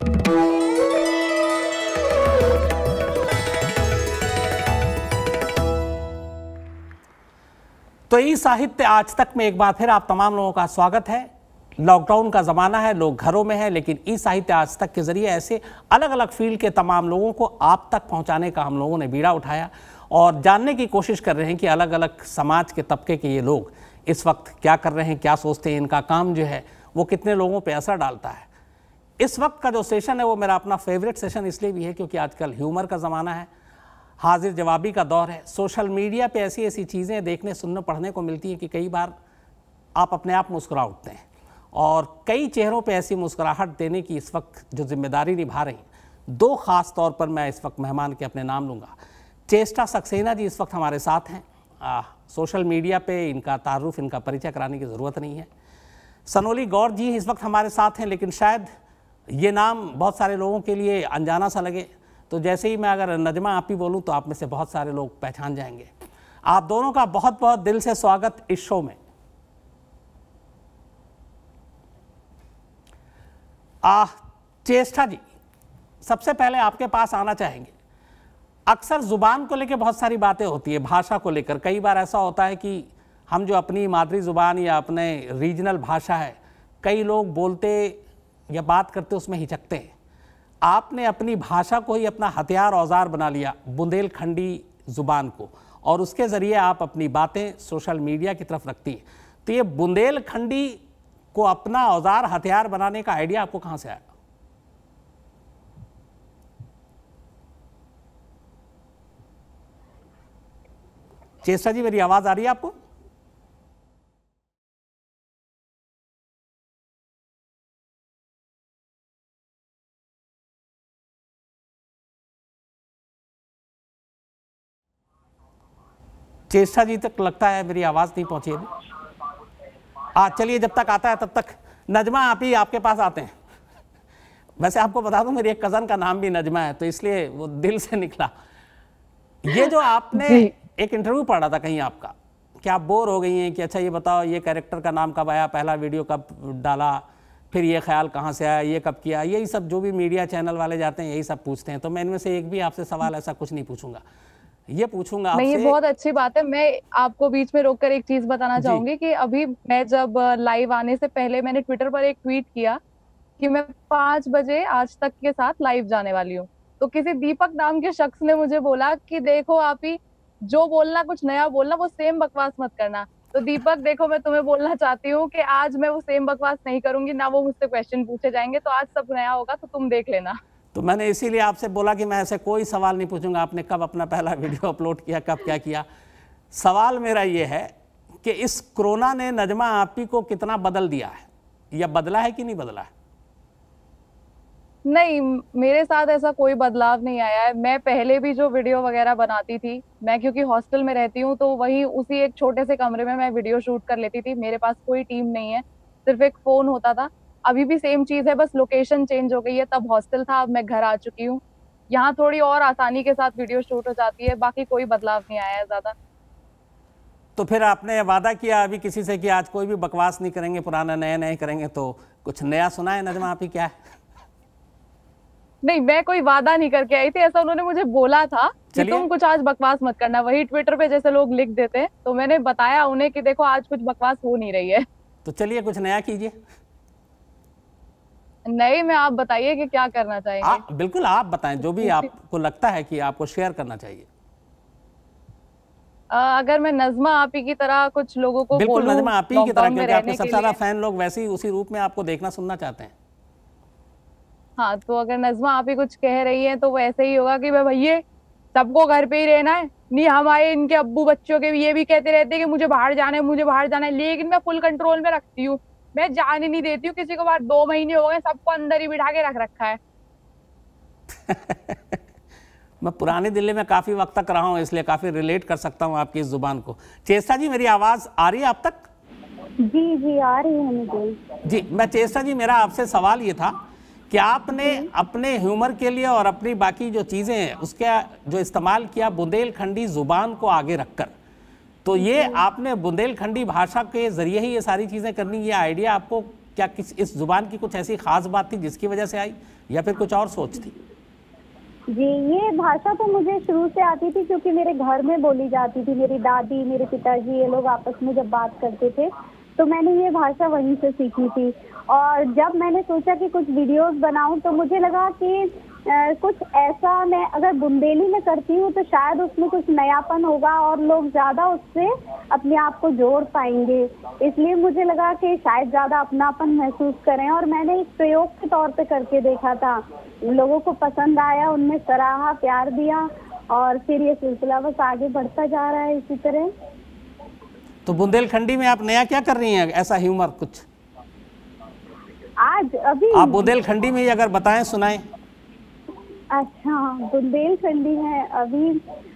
तो ई साहित्य आज तक में एक बार फिर आप तमाम लोगों का स्वागत है। लॉकडाउन का ज़माना है, लोग घरों में हैं, लेकिन ई साहित्य आज तक के ज़रिए ऐसे अलग अलग फील्ड के तमाम लोगों को आप तक पहुंचाने का हम लोगों ने बीड़ा उठाया और जानने की कोशिश कर रहे हैं कि अलग अलग समाज के तबके के ये लोग इस वक्त क्या कर रहे हैं, क्या सोचते हैं, इनका काम जो है वो कितने लोगों पर असर डालता है। इस वक्त का जो सेशन है वो मेरा अपना फेवरेट सेशन इसलिए भी है क्योंकि आजकल ह्यूमर का ज़माना है, हाजिर जवाबी का दौर है। सोशल मीडिया पे ऐसी ऐसी चीज़ें देखने, सुनने, पढ़ने को मिलती हैं कि कई बार आप अपने आप मुस्कुरा उठते हैं और कई चेहरों पे ऐसी मुस्कुराहट देने की इस वक्त जो जिम्मेदारी निभा रही हैं, दो ख़ास तौर पर मैं इस वक्त मेहमान के अपने नाम लूँगा। चेष्टा सक्सेना जी इस वक्त हमारे साथ हैं। सोशल मीडिया पे इनका तारुफ, इनका परिचय कराने की ज़रूरत नहीं है। सनोली गौर जी इस वक्त हमारे साथ हैं, लेकिन शायद ये नाम बहुत सारे लोगों के लिए अनजाना सा लगे, तो जैसे ही मैं अगर नजमा आपी बोलूं तो आप में से बहुत सारे लोग पहचान जाएंगे। आप दोनों का बहुत बहुत दिल से स्वागत इस शो में। चेष्टा जी, सबसे पहले आपके पास आना चाहेंगे। अक्सर ज़ुबान को लेकर बहुत सारी बातें होती है, भाषा को लेकर। कई बार ऐसा होता है कि हम जो अपनी मादरी ज़ुबान या अपने रीजनल भाषा है, कई लोग बोलते या बात करते उसमें हिचकते हैं। आपने अपनी भाषा को ही अपना हथियार, औजार बना लिया, बुंदेलखंडी ज़ुबान को, और उसके ज़रिए आप अपनी बातें सोशल मीडिया की तरफ रखती हैं। तो ये बुंदेलखंडी को अपना औजार, हथियार बनाने का आइडिया आपको कहाँ से आया? चेष्टा जी, मेरी आवाज़ आ रही है आपको? चेष्टा जी तक लगता है मेरी आवाज़ नहीं पहुंची अभी। चलिए, जब तक आता है तब तक नजमा आप ही आपके पास आते हैं। वैसे आपको बता दूं, मेरी एक कज़न का नाम भी नजमा है, तो इसलिए वो दिल से निकला। ये जो आपने एक इंटरव्यू पढ़ा था कहीं आपका, क्या आप बोर हो गई हैं कि अच्छा ये बताओ ये कैरेक्टर का नाम कब आया, पहला वीडियो कब डाला, फिर ये ख्याल कहाँ से आया, ये कब किया, यही सब जो भी मीडिया चैनल वाले जाते हैं यही सब पूछते हैं। तो मैं इनमें से एक भी आपसे सवाल ऐसा कुछ नहीं पूछूंगा, ये पूछूंगा आपसे। नहीं, ये बहुत अच्छी बात है। मैं आपको बीच में रोककर एक चीज बताना चाहूंगी कि अभी मैं जब लाइव आने से पहले मैंने ट्विटर पर एक ट्वीट किया कि मैं 5 बजे आज तक के साथ लाइव जाने वाली हूँ। तो किसी दीपक नाम के शख्स ने मुझे बोला कि देखो आप ही जो बोलना, कुछ नया बोलना, वो सेम बकवास मत करना। तो दीपक देखो, मैं तुम्हें बोलना चाहती हूँ कि आज मैं वो सेम बकवास नहीं करूंगी, ना वो मुझसे क्वेश्चन पूछे जाएंगे। तो आज सब नया होगा, तो तुम देख लेना। तो मैंने इसीलिए आपसे बोला कि मैं ऐसे कोई सवाल नहीं पूछूंगा, आपने कब अपना पहला वीडियो अपलोड किया, कब क्या किया। सवाल मेरा ये है कि इस कोरोना ने नजमा आपी को कितना बदल दिया है, या बदला है कि नहीं बदला है? नहीं, मेरे साथ ऐसा कोई बदलाव नहीं आया है। मैं पहले भी जो वीडियो वगैरह बनाती थी, मैं क्योंकि हॉस्टल में रहती हूँ, तो वही उसी एक छोटे से कमरे में मैं वीडियो शूट कर लेती थी। मेरे पास कोई टीम नहीं है, सिर्फ एक फोन होता था। अभी भी सेम चीज है, बस लोकेशन चेंज हो गई है। तब हॉस्टल था, अब मैं घर आ चुकी हूँ। यहाँ थोड़ी और आसानी के साथ वीडियो शूट हो जाती है, बाकी कोई बदलाव नहीं आया है ज्यादा। तो फिर आपने वादा किया अभी किसी से कि आज कोई भी बकवास नहीं करेंगे, पुराना नए नए करेंगे, तो कुछ नया सुना है नजमा आपी, क्या है? नहीं, मैं कोई वादा नहीं करके आई थी, ऐसा उन्होंने मुझे बोला था कि तुम कुछ आज बकवास मत करना। वही ट्विटर पे जैसे लोग लिख देते हैं, तो मैंने बताया उन्हें कि देखो आज कुछ बकवास हो नहीं रही है। तो चलिए कुछ नया कीजिए। नहीं, मैं आप बताइए कि क्या करना चाहेंगे। बिल्कुल आप बताएं, जो भी आपको लगता है कि आपको शेयर करना चाहिए। अगर मैं नजमा आपी की तरह कुछ लोगों को बिल्कुल बोलूं, नजमा आपी की तरह, क्योंकि आपके सबसे ज्यादा फैन लोग वैसे ही उसी रूप में आपको देखना सुनना चाहते हैं। हाँ, तो अगर नजमा आपी कुछ कह रही है तो वो ऐसे ही होगा कि भाई भैया सबको घर पे ही रहना है। नहीं, हमारे इनके अब्बू बच्चों के भी ये भी कहते रहते हैं कि मुझे बाहर जाना है, मुझे बाहर जाना है, लेकिन मैं फुल कंट्रोल में रखती हूँ। मैं जाने नहीं देती हूँ किसी को बाहर। 2 महीने हो गए, सबको अंदर ही बिठा के रख रखा है। मैं पुरानी दिल्ली में काफी वक्त तक रहा हूँ, इसलिए काफी रिलेट कर सकता हूँ आपकी इस जुबान को। चेष्टा जी, मेरी आवाज आ रही है आप तक? जी जी, आ रही है मुझे। जी, मैं चेष्टा जी, मेरा आपसे सवाल ये था कि आपने अपने ह्यूमर के लिए और अपनी बाकी जो चीजें हैं उसके जो इस्तेमाल किया बुंदेलखंडी जुबान को आगे रखकर, तो ये आपने बुंदेलखंडी भाषा के जरिए ही ये सारी चीजें करनी, ये आइडिया आपको क्या इस जुबान की कुछ ऐसी खास बात थी जिसकी वजह से आई, या फिर कुछ और सोच थी? जी, ये भाषा तो मुझे शुरू से आती थी क्योंकि मेरे घर में बोली जाती थी। मेरी दादी, मेरे पिताजी, ये लोग आपस में जब बात करते थे तो मैंने ये भाषा वहीं से सीखी थी। और जब मैंने सोचा कि कुछ वीडियोस बनाऊं तो मुझे लगा कि कुछ ऐसा मैं अगर बुंदेली में करती हूँ तो शायद उसमें कुछ नयापन होगा और लोग ज़्यादा उससे अपने आप को जोड़ पाएंगे। इसलिए मुझे लगा कि शायद ज़्यादा अपनापन महसूस करें, और मैंने एक प्रयोग के तौर पे करके देखा था। लोगों को पसंद आया, उनने सराहा, प्यार दिया, और फिर ये सिलसिला बस आगे बढ़ता जा रहा है इसी तरह। तो बुंदेलखंडी में आप नया क्या कर रही हैं, ऐसा ह्यूमर कुछ आज अभी आप बुंदेलखंडी में ही अगर बताएं, सुनाएं। अच्छा, बुंदेलखंडी है।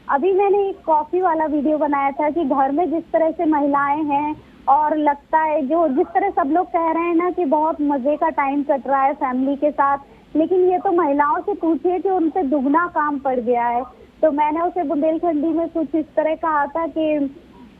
अभी मैंने एक कॉफी वाला वीडियो बनाया था कि घर में जिस तरह से महिलाएं हैं, और लगता है जो जिस तरह सब लोग कह रहे हैं ना कि बहुत मजे का टाइम कट रहा है फैमिली के साथ, लेकिन ये तो महिलाओं से पूछिए कि उन पे दुगना काम पड़ गया है। तो मैंने उसे बुंदेलखंडी में कुछ इस तरह कहा था कि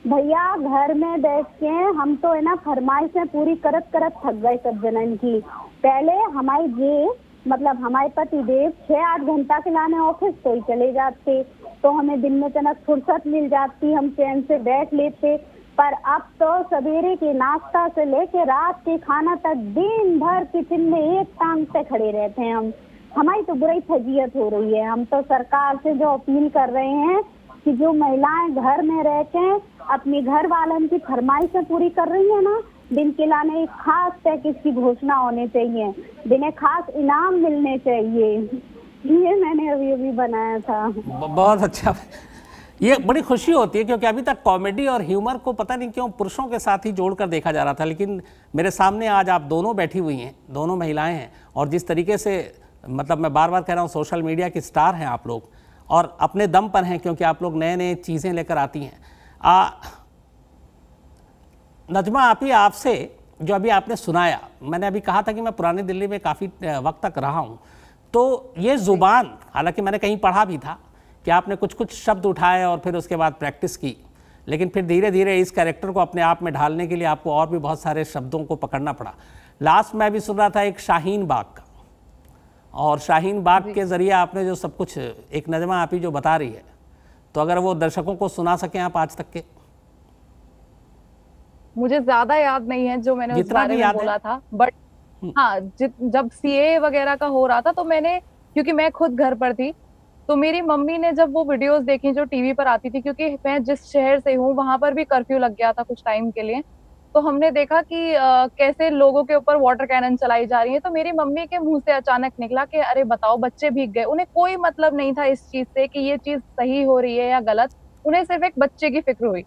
भैया घर में बैठ के हम तो है ना फरमाइशें पूरी करत करत थक गए सब जनन की। पहले हमारी जे मतलब हमारे पति देव 6-8 घंटा के लाने ऑफिस तो ही चले जाते, तो हमें दिन में तनक फुर्सत मिल जाती, हम चैन से बैठ लेते। पर अब तो सवेरे के नाश्ता से लेके रात के खाना तक दिन भर किचन में एक टांग से खड़े रहते हैं हम। हमारी तो बुरी फजीयत हो रही है। हम तो सरकार से जो अपील कर रहे हैं कि जो महिलाएं घर में रह के अपने घर वालों की फरमाइशें पूरी कर रही है ना, दिन के लाने एक खास पैकेज की घोषणा होने चाहिए, दिन खास इनाम मिलने चाहिए। ये मैंने अभी बनाया था। बहुत अच्छा। ये बड़ी खुशी होती है क्योंकि अभी तक कॉमेडी और ह्यूमर को पता नहीं क्यों पुरुषों के साथ ही जोड़कर देखा जा रहा था, लेकिन मेरे सामने आज आप दोनों बैठी हुई हैं, दोनों महिलाएं हैं, और जिस तरीके से मतलब मैं बार बार कह रहा हूँ सोशल मीडिया की स्टार हैं आप लोग, और अपने दम पर हैं क्योंकि आप लोग नए नए चीज़ें लेकर आती हैं। नजमा आपी, आपसे जो अभी आपने सुनाया, मैंने अभी कहा था कि मैं पुरानी दिल्ली में काफ़ी वक्त तक रहा हूँ, तो ये ज़ुबान, हालांकि मैंने कहीं पढ़ा भी था कि आपने कुछ कुछ शब्द उठाए और फिर उसके बाद प्रैक्टिस की, लेकिन फिर धीरे धीरे इस कैरेक्टर को अपने आप में ढालने के लिए आपको और भी बहुत सारे शब्दों को पकड़ना पड़ा। लास्ट में भी सुन रहा था एक शाहीन बाग का, और शाहीन बाग के ज़रिए आपने जो सब कुछ एक नजमा आपी जो बता रही है, तो अगर वो दर्शकों को सुना सकें आप आज तक के। मुझे ज्यादा याद नहीं है जो मैंने उस बारे में बोला था, बट हाँ जब सीए वगैरह का हो रहा था तो मैंने, क्योंकि मैं खुद घर पर थी, तो मेरी मम्मी ने जब वो वीडियोस देखी जो टीवी पर आती थी, क्योंकि मैं जिस शहर से हूँ वहां पर भी कर्फ्यू लग गया था कुछ टाइम के लिए, तो हमने देखा कि कैसे लोगों के ऊपर वाटर कैनन चलाई जा रही है। तो मेरी मम्मी के मुंह से अचानक निकला कि अरे बताओ, बच्चे भीग गए। उन्हें कोई मतलब नहीं था इस चीज से कि ये चीज सही हो रही है या गलत, उन्हें सिर्फ एक बच्चे की फिक्र हुई।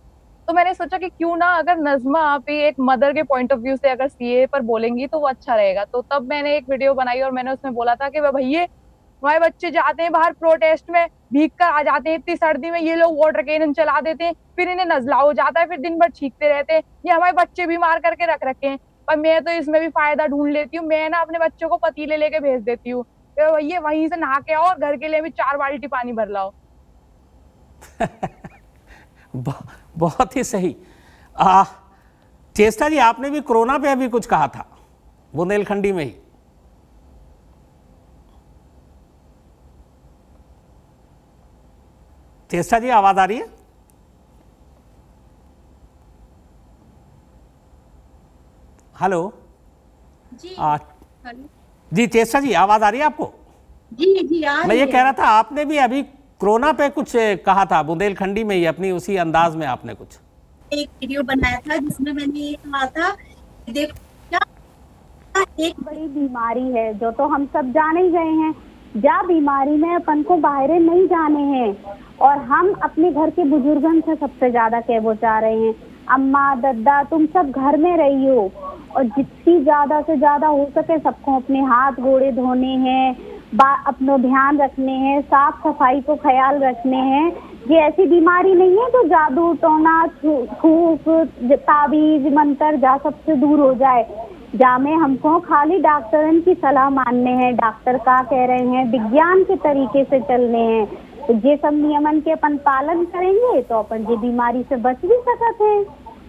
तो मैंने सोचा कि क्यों ना अगर नजमा आप ही एक मदर के पॉइंट ऑफ व्यू से अगर सीए पर बोलेंगी तो वो अच्छा रहेगा। तो तब मैंने एक वीडियो बनाई और मैंने उसमें बोला था कि भैया हमारे बच्चे जाते हैं बाहर प्रोटेस्ट में, भीग कर आ जाते हैं इतनी सर्दी में, ये लोग वाटर कैनन चला देते हैं, फिर इन्हें नजला हो जाता है, फिर दिन भर छींकते रहते हैं, ये हमारे बच्चे बीमार करके रख रखे हैं। पर मैं तो इसमें भी फायदा ढूंढ लेती हूँ, मैं ना अपने बच्चों को पतीले लेके भेज देती हूँ, तो भैया वहीं से नहा के आओ और घर के लिए भी 4 बाल्टी पानी भर लाओ। बहुत ही सही। चेष्टा जी, आपने भी कोरोना पे अभी कुछ कहा था बुंदेलखंडी में ही। चेष्टा जी, आवाज आ रही है? हेलो जी। जी चेष्टा जी, आवाज आ रही है आपको? जी जी आ रही है। मैं ये कह रहा था आपने भी अभी कोरोना पे कुछ कहा था बुंदेलखंडी में ही, अपनी उसी अंदाज में आपने कुछ एक वीडियो बनाया था जिसमें मैंने ये कहा था कि देखो क्या एक बड़ी बीमारी है जो तो हम सब जाने ही गए हैं, जा बीमारी में अपन को बाहर नहीं जाने हैं, और हम अपने घर के बुजुर्गों से सबसे ज्यादा कह बचा रहे हैं, अम्मा दद्दा तुम सब घर में रही हो, और जितनी ज्यादा से ज्यादा हो सके सबको अपने हाथ गोड़े धोने हैं, अपना ध्यान रखने हैं, साफ सफाई को ख्याल रखने हैं। ये ऐसी बीमारी नहीं है जो जादू टोना फूक ताबीज मंत्र जा सबसे दूर हो जाए। जामे हमको खाली डॉक्टरन की सलाह मानने हैं, डॉक्टर का कह रहे हैं, विज्ञान के तरीके से चलने हैं, तो ये सब नियमन के अपन पालन करेंगे तो अपन ये बीमारी से बच भी सकते हैं।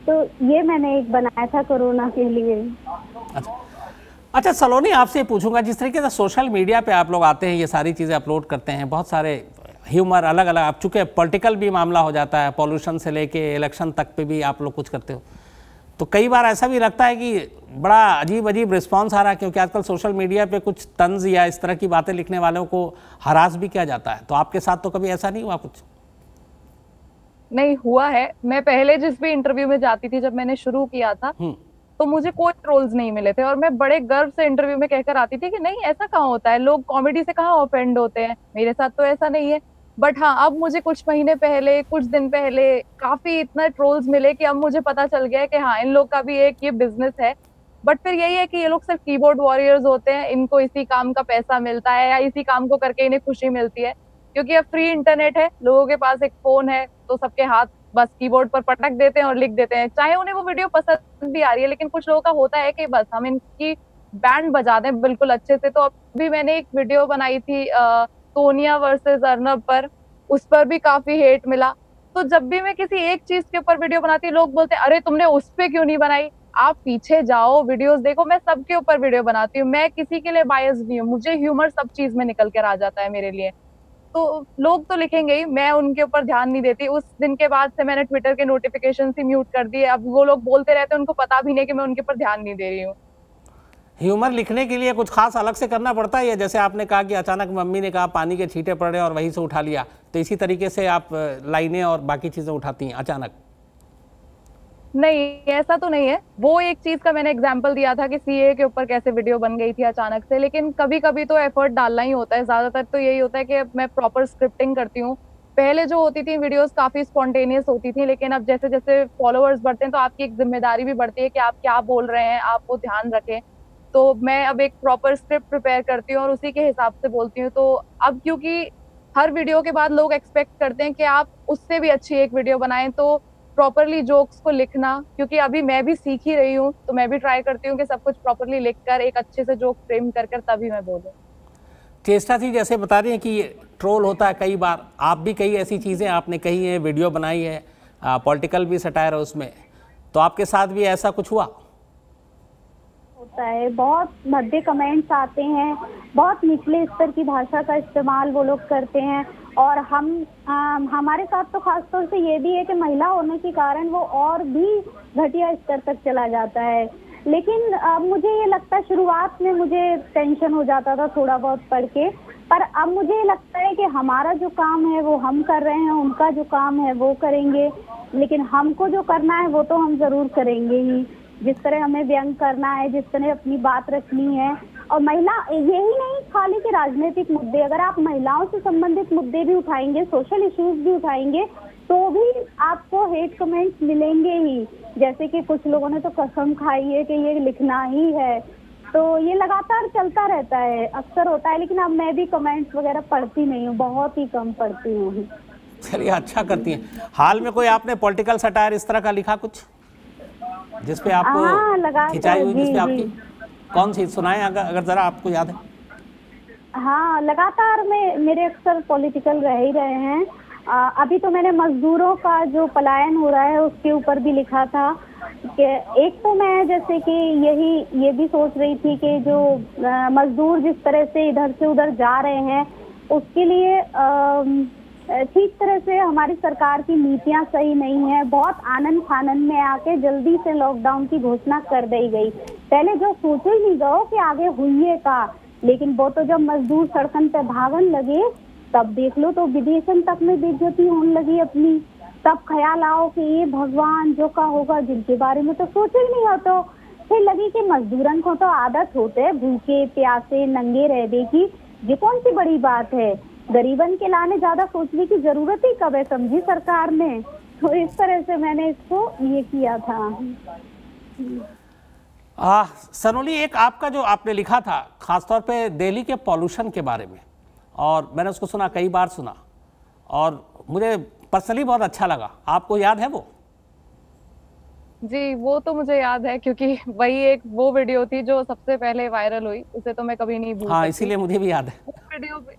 तो ये मैंने एक बनाया था कोरोना के लिए। अच्छा, अच्छा सलोनी, आपसे पूछूंगा, जिस तरीके से सोशल मीडिया पे आप लोग आते हैं, ये सारी चीज़ें अपलोड करते हैं, बहुत सारे ह्यूमर अलग अलग, आप चूँकि पॉलिटिकल भी मामला हो जाता है, पॉल्यूशन से लेके इलेक्शन तक पे भी आप लोग कुछ करते हो, तो कई बार ऐसा भी लगता है कि बड़ा अजीब अजीब रिस्पॉन्स आ रहा है, क्योंकि आजकल सोशल मीडिया पे कुछ तंज या इस तरह की बातें लिखने वालों को हरास भी किया जाता है, तो आपके साथ तो कभी ऐसा नहीं हुआ कुछ? नहीं हुआ है। मैं पहले जिस भी इंटरव्यू में जाती थी, जब मैंने शुरू किया था, तो मुझे कोई ट्रोल्स नहीं मिले थे और मैं बड़े गर्व से इंटरव्यू में कहकर आती थी कि नहीं ऐसा कहाँ होता है, लोग कॉमेडी से कहाँ ऑफेंड होते हैं, मेरे साथ तो ऐसा नहीं है। बट हाँ, अब मुझे कुछ महीने पहले, कुछ दिन पहले काफी इतना ट्रोल्स मिले कि अब मुझे पता चल गया है कि हाँ, इन लोग का भी एक ये बिजनेस है। बट फिर यही है कि ये लोग सिर्फ कीबोर्ड वॉरियर्स होते हैं, इनको इसी काम का पैसा मिलता है या इसी काम को करके इन्हें खुशी मिलती है, क्योंकि अब फ्री इंटरनेट है, लोगों के पास एक फोन है, तो सबके हाथ बस कीबोर्ड पर पटक देते हैं और लिख देते हैं, चाहे उन्हें वो वीडियो पसंद भी आ रही है। लेकिन कुछ लोगों का होता है कि बस हम इनकी बैंड बजा दें बिल्कुल अच्छे से। तो अभी मैंने एक वीडियो बनाई थी सोनिया वर्सेस अर्नब पर, उस पर भी काफी हेट मिला। तो जब भी मैं किसी एक चीज के ऊपर वीडियो बनाती हूँ, लोग बोलते हैं अरे तुमने उस पे क्यों नहीं बनाई, आप पीछे जाओ वीडियोस देखो, मैं सबके ऊपर वीडियो बनाती हूँ, मैं किसी के लिए बायस नहीं हूँ, मुझे ह्यूमर सब चीज में निकल कर आ जाता है मेरे लिए। तो लोग तो लिखेंगे ही, मैं उनके ऊपर ध्यान नहीं देती। उस दिन के बाद से मैंने ट्विटर के नोटिफिकेशन ही म्यूट कर दिए, अब वो लोग बोलते रहते हैं, उनको पता भी नहीं कि मैं उनके ऊपर ध्यान नहीं दे रही हूँ। ह्यूमर लिखने के लिए कुछ खास अलग से करना पड़ता है, या जैसे आपने कहा कि अचानक मम्मी ने कहा पानी के छींटे पड़ रहे और वहीं से उठा लिया, तो इसी तरीके से आप लाइनें और बाकी चीजें उठाती हैं अचानक? नहीं, ऐसा तो नहीं है। वो एक चीज का मैंने एग्जांपल दिया था कि सीए के ऊपर कैसे वीडियो बन गई थी अचानक से, लेकिन कभी कभी तो एफर्ट डालना ही होता है। ज्यादातर तो यही होता है कि मैं प्रॉपर स्क्रिप्टिंग करती हूँ। पहले जो होती थी वीडियोस काफी स्पॉन्टेनियस होती थी, लेकिन अब जैसे जैसे फॉलोअर्स बढ़ते हैं तो आपकी एक जिम्मेदारी भी बढ़ती है कि आप क्या बोल रहे हैं, आप वो ध्यान रखें। तो मैं अब एक प्रॉपर स्क्रिप्ट प्रिपेयर करती हूँ और उसी के हिसाब से बोलती हूँ। तो अब क्योंकि हर वीडियो के बाद लोग एक्सपेक्ट करते हैं कि आप उससे भी अच्छी एक वीडियो बनाएं, तो प्रॉपरली जोक्स को लिखना, क्योंकि अभी मैं भी सीख ही रही हूँ, तो मैं भी ट्राई करती हूँ कि सब कुछ प्रॉपरली लिखकर एक अच्छे से जोक फ्रेम कर तभी मैं बोलूँ। चेष्टा थी, जैसे बता रही हैं कि ट्रोल होता है कई बार, आप भी कई ऐसी चीज़ें आपने कही है, वीडियो बनाई है, पॉलिटिकल भी सटायर है उसमें, तो आपके साथ भी ऐसा कुछ हुआ? होता है, बहुत भद्दे कमेंट्स आते हैं, बहुत निचले स्तर की भाषा का इस्तेमाल वो लोग करते हैं। और हमारे साथ तो खासतौर से ये भी है कि महिला होने के कारण वो और भी घटिया स्तर तक चला जाता है। लेकिन मुझे ये लगता है, शुरुआत में मुझे टेंशन हो जाता था थोड़ा बहुत पढ़ के, पर अब मुझे लगता है कि हमारा जो काम है वो हम कर रहे हैं, उनका जो काम है वो करेंगे, लेकिन हमको जो करना है वो तो हम जरूर करेंगे ही। जिस तरह हमें व्यंग करना है, जिस तरह अपनी बात रखनी है, और महिला यही नहीं खाली के राजनीतिक मुद्दे, अगर आप महिलाओं से संबंधित मुद्दे भी उठाएंगे, सोशल इश्यूज भी उठाएंगे, तो भी आपको हेट कमेंट्स मिलेंगे ही। जैसे कि कुछ लोगों ने तो कसम खाई है कि ये लिखना ही है, तो ये लगातार चलता रहता है, अक्सर होता है। लेकिन अब मैं भी कमेंट्स वगैरह पढ़ती नहीं हूँ, बहुत ही कम पढ़ती हूँ। चलिए, अच्छा करती हैं। हाल में कोई आपने पॉलिटिकल सटायर इस तरह का लिखा कुछ जिसपे आपको खिंचाई हुई, जिसपे आपकी कौन सी सुनाए अगर जरा आपको याद है? हाँ, लगातार मेरे अक्सर पॉलिटिकल रह ही रहे हैं। अभी तो मैंने मजदूरों का जो पलायन हो रहा है उसके ऊपर भी लिखा था कि एक तो मैं जैसे कि ये भी सोच रही थी कि जो मजदूर जिस तरह से इधर से उधर जा रहे हैं, उसके लिए ठीक तरह से हमारी सरकार की नीतियां सही नहीं है। बहुत आनंद फानंद में आके जल्दी से लॉकडाउन की घोषणा कर दी गई। पहले जो सोचे ही नहीं गो कि आगे हुई का, लेकिन वो तो जब मजदूर सड़कन पे भागन लगे तब देख लो तो विदेशन तक में बेइज्जती होने लगी अपनी। तब ख्याल आओ कि ये भगवान जो का होगा, जिनके बारे में तो सोचे ही नहीं हो। तो फिर लगी कि मजदूरन को तो आदत होते है भूखे प्यासे नंगे रहने की, ये कौन सी बड़ी बात है, गरीबन के लाने ज्यादा सोचने की जरूरत ही कब है, समझी सरकार ने। तो इस तरह से मैंने इसको ये किया था। सनोली, एक आपका जो आपने लिखा था खासतौर पे दिल्ली के पॉल्यूशन के बारे में, और मैंने उसको सुना, कई बार सुना, और मुझे पर्सनली बहुत अच्छा लगा। आपको याद है वो? जी, वो तो मुझे याद है, क्योंकि वही एक वो वीडियो थी जो सबसे पहले वायरल हुई, उसे तो मैं कभी नहीं भूल सकती। हाँ, इसीलिए मुझे भी याद है उस वीडियो पे,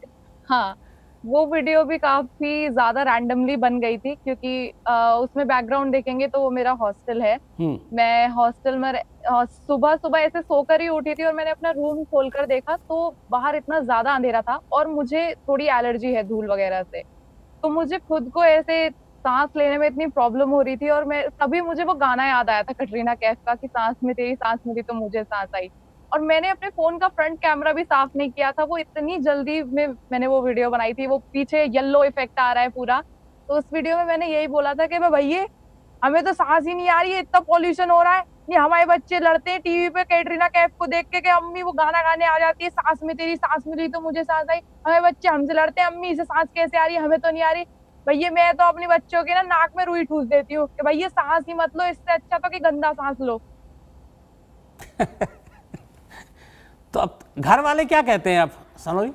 हाँ, वो वीडियो भी काफी ज्यादा रैंडमली बन गई थी, क्योंकि उसमें बैकग्राउंड देखेंगे तो वो मेरा हॉस्टल है। मैं हॉस्टल में सुबह सुबह ऐसे सोकर ही उठी थी और मैंने अपना रूम खोलकर देखा तो बाहर इतना ज्यादा अंधेरा था और मुझे थोड़ी एलर्जी है धूल वगैरह से, तो मुझे खुद को ऐसे सांस लेने में इतनी प्रॉब्लम हो रही थी। और मैं तभी मुझे वो गाना याद आया था कटरीना कैफ का कि सांस में तेरी सांस मिली तो मुझे सांस आई। और मैंने अपने फोन का फ्रंट कैमरा भी साफ नहीं किया था, वो इतनी जल्दी में मैंने वो वीडियो बनाई थी। वो पीछे येलो इफेक्ट आ रहा है पूरा, तो उस वीडियो में मैंने यही बोला था कि भैया हमें तो सांस ही नहीं आ रही है, इतना पॉल्यूशन हो रहा है। ये हमारे बच्चे लड़ते हैं टीवी पे कैटरीना कैफ को देख के कि अम्मी वो गाना गाने आ जाती है, सांस में तेरी सांस मिली तो मुझे सांस आई। हमारे बच्चे हमसे लड़ते हैं, अम्मी इसे सांस कैसे आ रही है, हमें तो नहीं आ रही। भैया मैं तो अपने बच्चों के ना नाक में रुई ठूस देती हूँ कि भैया सांस ही मत लो, इससे अच्छा तो कि गंदा सांस लो। तो अब घर वाले क्या कहते हैं आप सनोरी,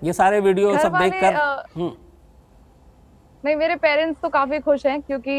ये सारे वीडियो सब देखकर? नहीं, मेरे पेरेंट्स तो काफी खुश हैं, क्योंकि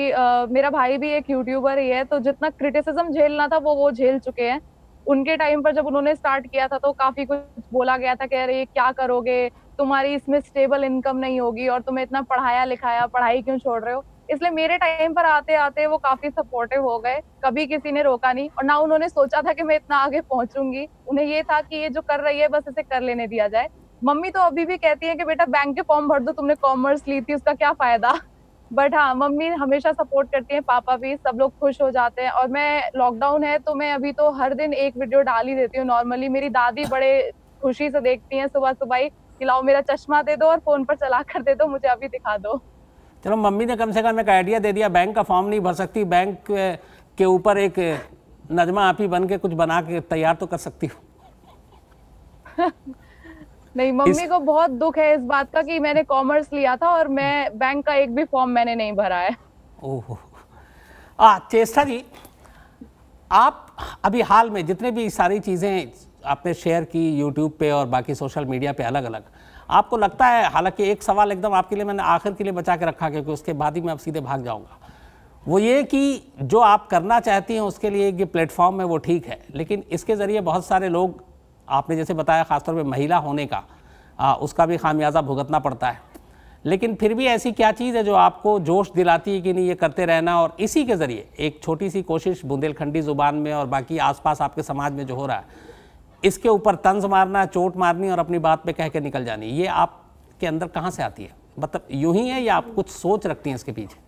मेरा भाई भी एक यूट्यूबर ही है, तो जितना क्रिटिसिज्म झेलना था वो झेल चुके हैं। उनके टाइम पर जब उन्होंने स्टार्ट किया था तो काफी कुछ बोला गया था कि अरे क्या करोगे, तुम्हारी इसमें स्टेबल इनकम नहीं होगी और तुम्हें इतना पढ़ाया लिखाया, पढ़ाई क्यों छोड़ रहे हो। इसलिए मेरे टाइम पर आते आते वो काफी सपोर्टिव हो गए, कभी किसी ने रोका नहीं और ना उन्होंने सोचा था कि मैं इतना आगे पहुंचूंगी। उन्हें ये था कि ये जो कर रही है बस इसे कर लेने दिया जाए। मम्मी तो अभी भी कहती है कि बेटा बैंक के फॉर्म भर दो, तुमने कॉमर्स ली थी उसका क्या फायदा। बट हाँ, मम्मी हमेशा सपोर्ट करती है, पापा भी, सब लोग खुश हो जाते हैं। और मैं लॉकडाउन है तो मैं अभी तो हर दिन एक वीडियो डाल ही देती हूँ नॉर्मली। मेरी दादी बड़े खुशी से देखती हैं सुबह सुबह ही कि लाओ मेरा चश्मा दे दो और फोन पर चला कर दे दो, मुझे अभी दिखा दो। चलो, मम्मी ने कम से कम एक आइडिया दे दिया। बैंक का फॉर्म नहीं भर सकती, बैंक के ऊपर एक नजमा आप ही बन के कुछ बना के तैयार तो कर सकती हो। नहीं, मम्मी को बहुत दुख है इस बात का कि मैंने कॉमर्स लिया था और मैं बैंक का एक भी फॉर्म मैंने नहीं भरा है। ओहो। चेष्टा जी, आप अभी हाल में जितने भी सारी चीज़ें आपने शेयर की यूट्यूब पे और बाकी सोशल मीडिया पे अलग अलग, आपको लगता है, हालांकि एक सवाल एकदम आपके लिए मैंने आखिर के लिए बचा के रखा क्योंकि उसके बाद ही मैं अब सीधे भाग जाऊंगा, वो ये कि जो आप करना चाहती हैं उसके लिए ये प्लेटफॉर्म है वो ठीक है, लेकिन इसके ज़रिए बहुत सारे लोग, आपने जैसे बताया ख़ासतौर पे महिला होने का उसका भी खामियाजा भुगतना पड़ता है, लेकिन फिर भी ऐसी क्या चीज़ है जो आपको जोश दिलाती है कि नहीं ये करते रहना, और इसी के ज़रिए एक छोटी सी कोशिश बुंदेलखंडी ज़ुबान में और बाकी आसपास आपके समाज में जो हो रहा है इसके ऊपर तंज मारना, चोट मारनी और अपनी बात पे कह के निकल जानी, ये आपके अंदर कहाँ से आती है? मतलब यूं ही है या आप कुछ सोच रखती हैं इसके पीछे?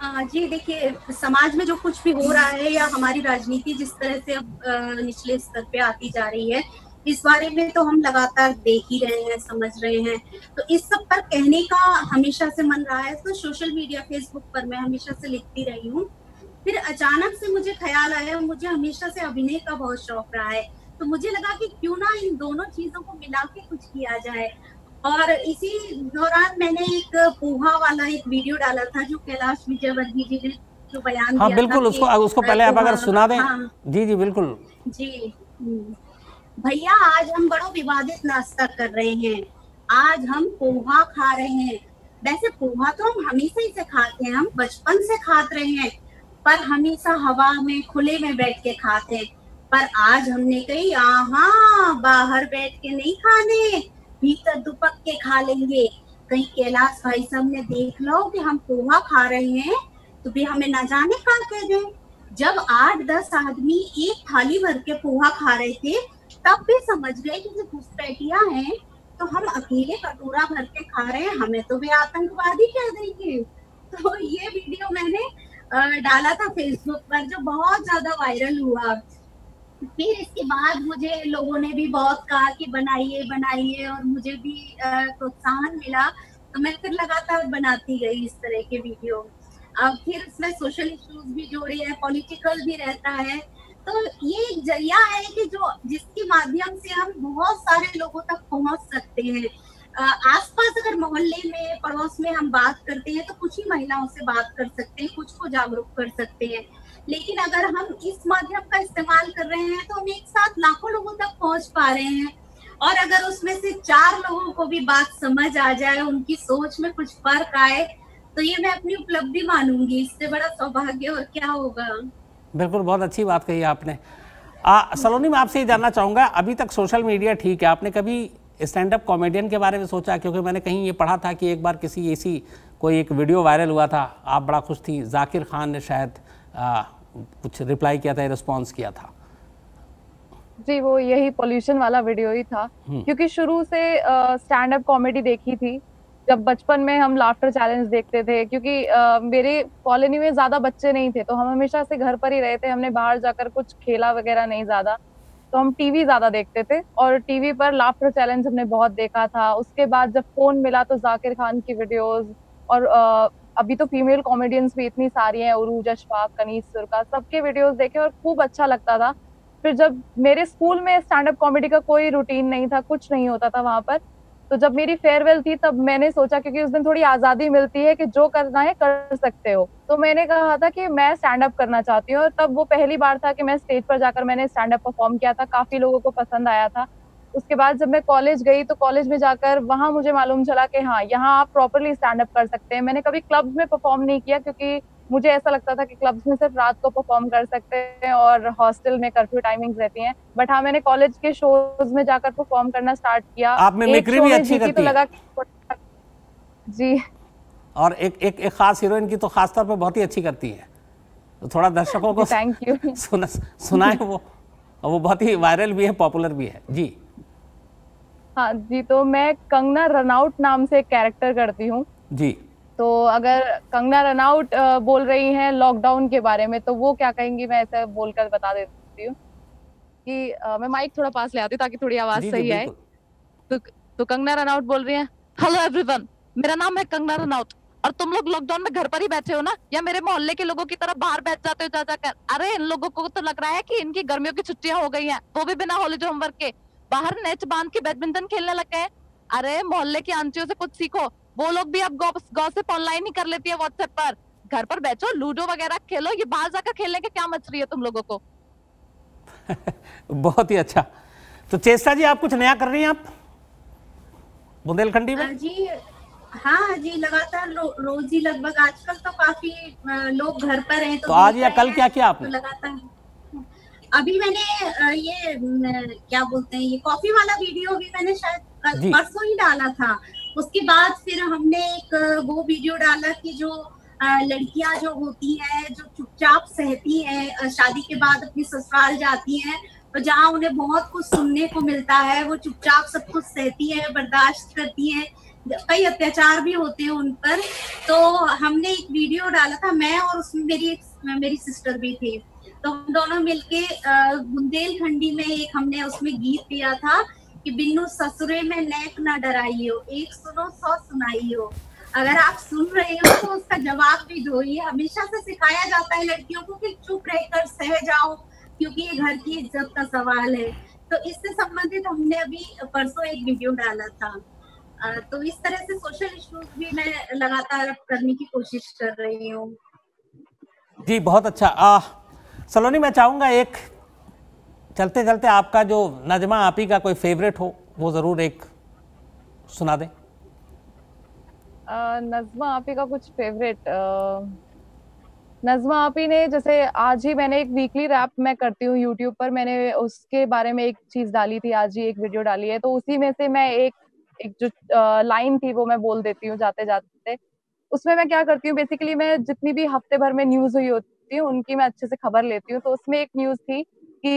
जी देखिए, समाज में जो कुछ भी हो रहा है या हमारी राजनीति जिस तरह से अब निचले स्तर पे आती जा रही है, इस बारे में तो हम लगातार देख ही रहे हैं, समझ रहे हैं। तो इस सब पर कहने का हमेशा से मन रहा है, तो सोशल मीडिया, फेसबुक पर मैं हमेशा से लिखती रही हूँ। फिर अचानक से मुझे ख्याल आया, मुझे हमेशा से अभिनय का बहुत शौक रहा है, तो मुझे लगा कि क्यों ना इन दोनों चीजों को मिला के कुछ किया जाए। और इसी दौरान मैंने एक पोहा वाला एक वीडियो डाला था जो कैलाश विजयवर्गीय जी ने जो बयान दिया था। बिल्कुल, उसको पहले आप अगर सुना दें। हाँ, जी बिल्कुल जी। भैया, आज हम बड़ा विवादित नाश्ता कर रहे हैं, आज हम पोहा खा रहे हैं। वैसे पोहा तो हम हमेशा ही से खाते हैं, हम बचपन से खाते रहे हैं, पर हमेशा हवा में खुले में बैठ के खाते हैं। पर आज हमने कही आहा, बाहर बैठ के नहीं खाने, भीतर दुपक के खा लेंगे। कहीं कैलाश भाई साहब ने देख लो कि हम पोहा खा रहे हैं तो भी हमें ना जाने खा कह दें। जब 8-10 आदमी एक थाली भर के पोहा खा रहे थे तब भी समझ गए कि घुसपैठिया हैं, तो हम अकेले कटोरा भर के खा रहे हैं, हमें तो वे आतंकवादी कह देंगे। तो ये वीडियो मैंने डाला था फेसबुक पर, जो बहुत ज्यादा वायरल हुआ। फिर इसके बाद मुझे लोगों ने भी बहुत कहा कि बनाइए बनाइए, और मुझे भी प्रोत्साहन मिला, तो मैं फिर लगातार बनाती गई इस तरह के वीडियो। अब फिर इसमें सोशल इश्यूज भी जोड़े हैं, पॉलिटिकल भी रहता है, तो ये एक जरिया है कि जो जिसके माध्यम से हम बहुत सारे लोगों तक पहुंच सकते हैं। आसपास अगर मोहल्ले में, पड़ोस में हम बात करते हैं तो कुछ ही महिलाओं से बात कर सकते हैं, कुछ को जागरूक कर सकते हैं, लेकिन अगर हम इस माध्यम का इस्तेमाल कर रहे हैं तो हम एक साथ लाखों लोगों तक पहुंच पा रहे हैं। और अगर उसमें से 4 लोगों को भी बात समझ आ जाए, उनकी सोच में कुछ फर्क आए, तो ये मैं अपनी उपलब्धि मानूंगी। इससे बड़ा सौभाग्य और क्या होगा। बिल्कुल, बहुत अच्छी बात कही आपने। सलोनी, मैं आपसे ये जानना चाहूँगा, अभी तक सोशल मीडिया ठीक है, आपने कभी स्टैंड अप कॉमेडियन के बारे में सोचा? क्योंकि मैंने कहीं ये पढ़ा था कि एक बार किसी ऐसी कोई एक वीडियो वायरल हुआ था, आप बड़ा खुश थी, जाकिर खान ने शायद कुछ रिप्लाई किया था, रिस्पॉन्स किया था। जी, वो यही पोल्यूशन वाला वीडियो ही था, क्योंकि शुरू से स्टैंड अप कॉमेडी देखी थी। जब बचपन में हम लाफ्टर चैलेंज देखते थे, क्योंकि मेरे कॉलोनी में ज्यादा बच्चे नहीं थे, तो हम हमेशा से घर पर ही रहे थे, हमने बाहर जाकर कुछ खेला वगैरह नहीं ज्यादा, तो हम टीवी ज्यादा देखते थे और टीवी पर लाफ्टर चैलेंज हमने बहुत देखा था। उसके बाद जब फोन मिला तो जाकिर खान की वीडियोस, और अभी तो फीमेल कॉमेडियंस भी इतनी सारी हैं, उरूज अशफाक, कनीज सुरका, सबके वीडियोस देखे और खूब अच्छा लगता था। फिर जब मेरे स्कूल में स्टैंड अप कॉमेडी का कोई रूटीन नहीं था, कुछ नहीं होता था वहां पर, तो जब मेरी फेयरवेल थी तब मैंने सोचा, क्योंकि उस दिन थोड़ी आजादी मिलती है कि जो करना है कर सकते हो, तो मैंने कहा था कि मैं स्टैंड अप करना चाहती हूँ। और तब वो पहली बार था कि मैं स्टेज पर जाकर मैंने स्टैंड अप परफॉर्म किया था, काफी लोगों को पसंद आया था। उसके बाद जब मैं कॉलेज गई तो कॉलेज में जाकर वहां मुझे मालूम चला कि हाँ, यहाँ आप प्रॉपरली स्टैंड अप कर सकते हैं। मैंने कभी क्लब्स में परफॉर्म नहीं किया, क्योंकि मुझे ऐसा लगता था कि क्लब्स में सिर्फ रात को परफॉर्म कर सकते हैं और हॉस्टल में कर्फ्यू टाइमिंग्स रहती हैं। बट हाँ, मैंने कॉलेज के शोज में जाकर परफॉर्म करना स्टार्ट किया। आप मिमिक्री भी अच्छी करती है। जी, और एक खास हीरोइन की तो खास तौर पे बहुत ही अच्छी करती है, तो थोड़ा दर्शकों को थैंक यू सुनाए। वो बहुत ही वायरल भी है, पॉपुलर भी है। जी हाँ जी, तो मैं कंगना रनौत नाम से एक कैरेक्टर करती हूँ जी। तो अगर कंगना रनौत बोल रही हैं लॉकडाउन के बारे में, तो वो क्या कहेंगी, मैं ऐसा बोलकर बता देती हूँ कि मैं माइक थोड़ा पास ले आती हूँ ताकि थोड़ी आवाज सही आए। तो कंगना रनौत बोल रही हैं, हेलो एवरीवन, मेरा नाम है कंगना रनौत और तुम लोग लॉकडाउन में घर पर ही बैठे हो ना, या मेरे मोहल्ले के लोगों की तरह बाहर बैठ जाते हो जा जाकर? अरे इन लोगों को तो लग रहा है कि इनकी गर्मियों की छुट्टियां हो गई हैं, वो भी बिना हॉलीडे होमवर्क के, बाहर नेट बांध के बैडमिंटन खेलने लग गए। अरे मोहल्ले की आंटियों से कुछ सीखो, वो लोग भी अब गॉसिप ऑनलाइन ही कर लेती है व्हाट्सएप पर। घर पर बैठो, लूडो वगैरह खेलो, ये बाहर जाकर खेलने के क्या मच रही है तुम लोगों को? बहुत ही अच्छा। तो चेष्टा जी, आप कुछ नया कर रही हैं आप बुंदेलखंडी में? जी हाँ जी, लगातार रोज ही लगभग, आजकल तो काफी लोग घर पर हैं, तो आज या कल क्या किया आपने? तो लगातार अभी मैंने ये क्या बोलते हैं, ये कॉफी वाला वीडियो भी मैंने शायद परसों ही डाला था। उसके बाद फिर हमने एक वो वीडियो डाला कि जो लड़कियां जो होती हैं, जो चुपचाप सहती हैं, शादी के बाद अपनी ससुराल जाती हैं, तो जहाँ उन्हें बहुत कुछ सुनने को मिलता है, वो चुपचाप सब कुछ सहती हैं, बर्दाश्त करती हैं, कई अत्याचार भी होते हैं उन पर। तो हमने एक वीडियो डाला था, मैं और उसमें मेरी सिस्टर भी थी, तो हम दोनों मिलके बुंदेलखंडी में एक हमने उसमें गीत दिया था कि बिन्नू ससुरे में नेक ना डराई हो, एक सुनो 100 सुनाई हो। अगर आप सुन रहे हो तो उसका जवाब भी दो। ये हमेशा से सिखाया जाता है लड़कियों को कि चुप रहकर सह जाओ, क्योंकि ये घर की इज्जत का सवाल है। तो इससे संबंधित हमने अभी परसों एक वीडियो डाला था। तो इस तरह से सोशल इश्यूज भी मैं लगातार करने की कोशिश कर रही हूँ। जी बहुत अच्छा। सलोनी, मैं चाहूंगा एक चलते चलते आपका जो नजमा आपी का कोई फेवरेट हो वो जरूर एक सुना दें। नजमा आपी का कुछ फेवरेट, नजमा आपी ने जैसे आज ही मैंने एक वीकली रैप मैं करती हूँ यूट्यूब पर, मैंने उसके बारे में एक चीज डाली थी, आज ही एक वीडियो डाली है, तो उसी में से मैं एक जो लाइन थी वो मैं बोल देती हूँ जाते जाते। उसमें मैं क्या करती हूँ, बेसिकली मैं जितनी भी हफ्ते भर में न्यूज हुई होती है उनकी मैं अच्छे से खबर लेती हूँ। तो उसमें एक न्यूज थी कि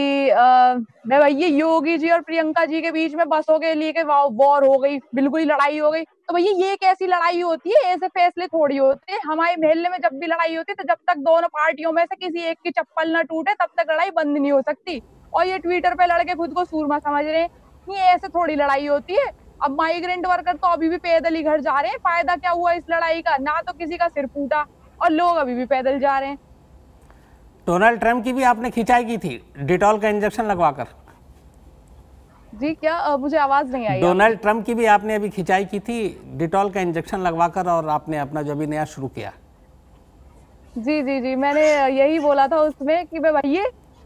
भैया योगी जी और प्रियंका जी के बीच में बसों के लिए वॉर हो गई, बिल्कुल ही लड़ाई हो गई। तो भैया ये कैसी लड़ाई होती है, ऐसे फैसले थोड़ी होते हैं। हमारे महल्ले में जब भी लड़ाई होती है तो जब तक दोनों पार्टियों में से किसी एक की चप्पल न टूटे तब तक लड़ाई बंद नहीं हो सकती। और ये ट्विटर पे लड़के खुद को सूरमा समझ रहे हैं, ये ऐसे थोड़ी लड़ाई होती है। अब माइग्रेंट वर्कर तो अभी भी पैदल ही घर जा रहे हैं, फायदा क्या हुआ इस लड़ाई का? ना तो किसी का सिर फूटा और लोग अभी भी पैदल जा रहे हैं। डोनाल्ड ट्रंप की भी आपने खिंचाई की थी डिटॉल का इंजेक्शन लगवाकर। जी क्या? मुझे आवाज नहीं आई। डोनाल्ड ट्रंप की भी आपने अभी खिंचाई की थी डिटॉल का इंजेक्शन लगवाकर, और आपने अपना जो भी नया शुरू किया। जी जी जी, मैंने यही बोला था उसमें कि भाई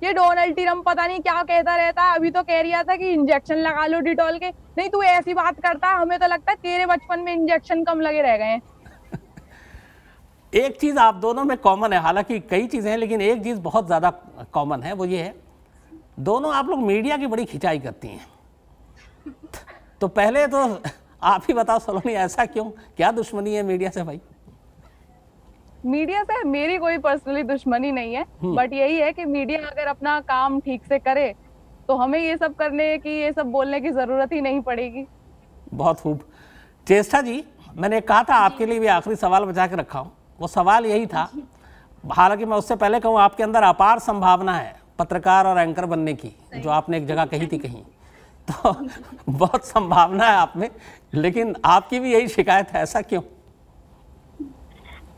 ये डोनाल्ड ट्रंप पता नहीं क्या कहता रहता है। अभी तो कह रहा था कि इंजेक्शन लगा लो डिटॉल के। नहीं, तू ऐसी बात करता है, हमें तो लगता है तेरे बचपन में इंजेक्शन कम लगे रह गए हैं। एक चीज आप दोनों में कॉमन है, हालांकि कई चीजें हैं लेकिन एक चीज बहुत ज्यादा कॉमन है, वो ये है दोनों आप लोग मीडिया की बड़ी खिंचाई करती हैं। तो पहले तो आप ही बताओ सलोनी, ऐसा क्यों, क्या दुश्मनी है मीडिया से भाई? मीडिया से मेरी कोई पर्सनली दुश्मनी नहीं है, बट यही है कि मीडिया अगर अपना काम ठीक से करे तो हमें ये सब करने की, ये सब बोलने की जरूरत ही नहीं पड़ेगी। बहुत खूब। चेष्टा जी, मैंने कहा था आपके लिए भी आखिरी सवाल बचा के रखा हूँ, वो सवाल यही था, हालांकि मैं उससे पहले कहूँ आपके अंदर अपार संभावना है पत्रकार और एंकर बनने की, जो आपने एक जगह कही थी कहीं, तो बहुत संभावना है आप में, लेकिन आपकी भी यही शिकायत है, ऐसा क्यों?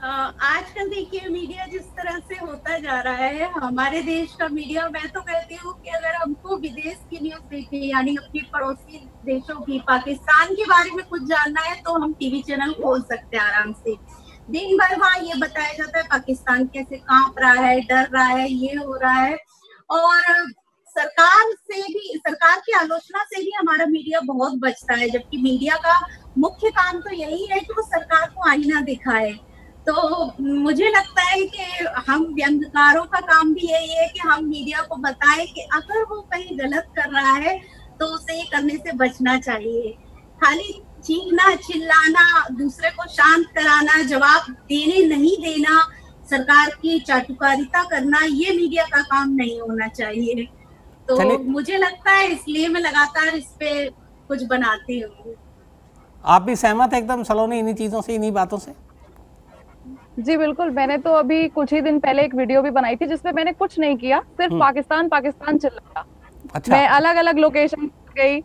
आजकल देखिए मीडिया जिस तरह से होता जा रहा है, हमारे देश का मीडिया, मैं तो कहती हूँ कि अगर हमको विदेश की न्यूज देखनी, यानी अपनी पड़ोसी देशों की, पाकिस्तान के बारे में कुछ जानना है, तो हम टीवी चैनल खोल सकते हैं आराम से। दिन भर वहाँ ये बताया जाता है पाकिस्तान कैसे कांप रहा है, डर रहा है, ये हो रहा है, और सरकार की आलोचना से भी हमारा मीडिया बहुत बचता है, जबकि मीडिया का मुख्य काम तो यही है कि वो सरकार को आईना दिखाए। तो मुझे लगता है कि हम व्यंग्यकारों का काम भी यही है कि हम मीडिया को बताएं कि अगर वो कहीं गलत कर रहा है तो उसे ये करने से बचना चाहिए। खाली चीखना, चिल्लाना, दूसरे को शांत कराना, जवाब देने नहीं देना, सरकार की चाटुकारिता करना, ये मीडिया का काम नहीं होना चाहिए। तो मुझे लगता है इसलिए मैं लगातार इस पे कुछ बनाती हूँ। आप भी सहमत है एकदम सलोनी इन्हीं चीजों से, इन्हीं बातों से? जी बिल्कुल, मैंने तो अभी कुछ ही दिन पहले एक वीडियो भी बनाई थी जिसमें मैंने कुछ नहीं किया, सिर्फ पाकिस्तान पाकिस्तान चिल्लाया। अच्छा। मैं अलग अलग लोकेशन गई,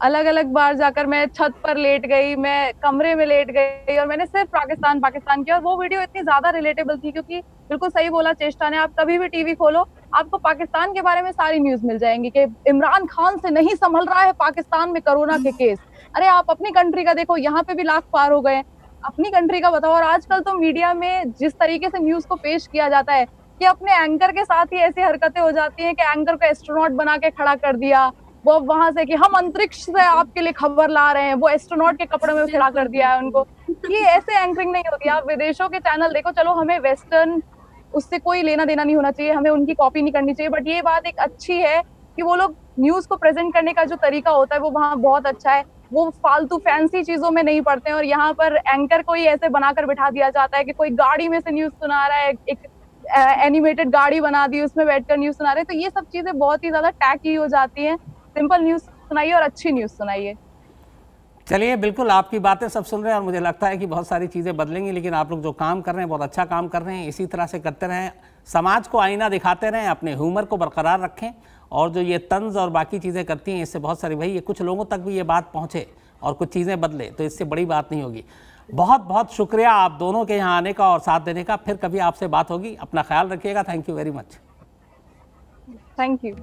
अलग अलग बार जाकर मैं छत पर लेट गई, मैं कमरे में लेट गई, और मैंने सिर्फ पाकिस्तान पाकिस्तान किया। और वो वीडियो इतनी ज्यादा रिलेटेबल थी, क्योंकि बिल्कुल सही बोला चेष्टा ने, आप कभी भी टीवी खोलो आपको पाकिस्तान के बारे में सारी न्यूज मिल जाएंगी कि इमरान खान से नहीं संभल रहा है पाकिस्तान में कोरोना के केस। अरे आप अपनी कंट्री का देखो, यहाँ पे भी लाख पार हो गए, अपनी कंट्री का बताओ। और आजकल तो मीडिया में जिस तरीके से न्यूज को पेश किया जाता है कि अपने एंकर के साथ ही ऐसी हरकतें हो जाती हैं कि एंकर को एस्ट्रोनॉट बना के खड़ा कर दिया, वो वहां से कि हम अंतरिक्ष से आपके लिए खबर ला रहे हैं, वो एस्ट्रोनॉट के कपड़े में खड़ा कर दिया है उनको। ये ऐसे एंकरिंग नहीं होती। आप विदेशों के चैनल देखो, चलो हमें वेस्टर्न उससे कोई लेना देना नहीं होना चाहिए, हमें उनकी कॉपी नहीं करनी चाहिए, बट ये बात एक अच्छी है कि वो लोग न्यूज को प्रेजेंट करने का जो तरीका होता है वो वहाँ बहुत अच्छा है। वो फालतू फैंसी चीजों में नहीं पड़ते हैं, और यहाँ पर एंकर को ही ऐसे बनाकर बिठा दिया जाता है कि कोई गाड़ी में से न्यूज सुना रहा है, एक एनिमेटेड गाड़ी बना दी, उसमें बैठकर न्यूज सुना रहे हैं। तो ये सब चीजें बहुत ही ज्यादा टैकी हो जाती हैं। सिंपल न्यूज सुनाइए और अच्छी न्यूज सुनाइए। चलिए, बिल्कुल आपकी बातें सब सुन रहे हैं और मुझे लगता है कि बहुत सारी चीज़ें बदलेंगी, लेकिन आप लोग जो काम कर रहे हैं बहुत अच्छा काम कर रहे हैं, इसी तरह से करते रहें, समाज को आईना दिखाते रहें, अपने ह्यूमर को बरकरार रखें, और जो ये तंज और बाकी चीज़ें करती हैं इससे बहुत सारी, भाई ये कुछ लोगों तक भी ये बात पहुँचे और कुछ चीज़ें बदले तो इससे बड़ी बात नहीं होगी। बहुत बहुत शुक्रिया आप दोनों के यहाँ आने का और साथ देने का। फिर कभी आपसे बात होगी, अपना ख्याल रखिएगा। Thank you very much. Thank you.